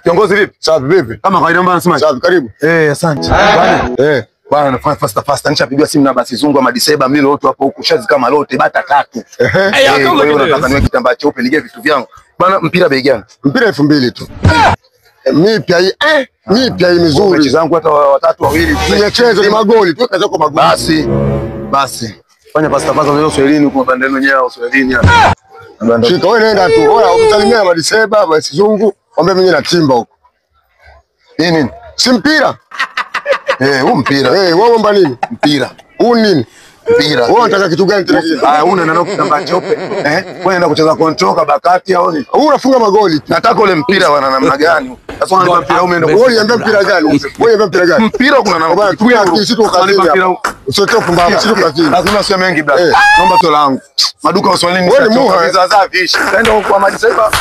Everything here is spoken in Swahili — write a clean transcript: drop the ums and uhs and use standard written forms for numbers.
Kiongozi vipi? Safi vipi? Kama kawaida mbona unasema? Safi, karibu. Asante. Bwana. Bwana nafanya fast. Nishapigiwa simu na basi zungu ama Diseba mimi wote hapo huko shazi kama lote bata 3. Kwa hiyo nataka niwe kitambaa cheupe nige vitu vyangu. Bwana mpira bei gani? Mpira 2000 tu. Mipya hii mipya hii mizuri. Mechi zangu hata watatu wawili tunacheza ni magoli tu kaza kwa magoli. Basi. Fanya fast leo Swahilini huko bandani wenyewe Swahilini hapa. Shika wewe nenda tu. Bora utalimia ma Diseba basi zungu. Ombe mimi na timba huko. Nini? Si mpira. Huu mpira. Wewe omba nini? Mpira. Huu nini? Mpira. Wewe unataka kitu gani tena? Unaenda kitambaa cheupe. Wewe unaenda kucheza control bakati au nini? Wewe unafunga magoli. Nataka ule mpira wana namna gani? Sasa unaona mpira umeenda. Wewe niambia mpira gani? Wewe niambia mpira gani? Mpira kuna namna. Bwana sisi tu kazini hapa. Usiotoe pumbavu sisi tu kazini. Lazima sio mengi bla. Naomba tola langu. Maduka ya Swahilini wewe ni muha vishi. Kaenda huko kwa Madiseba.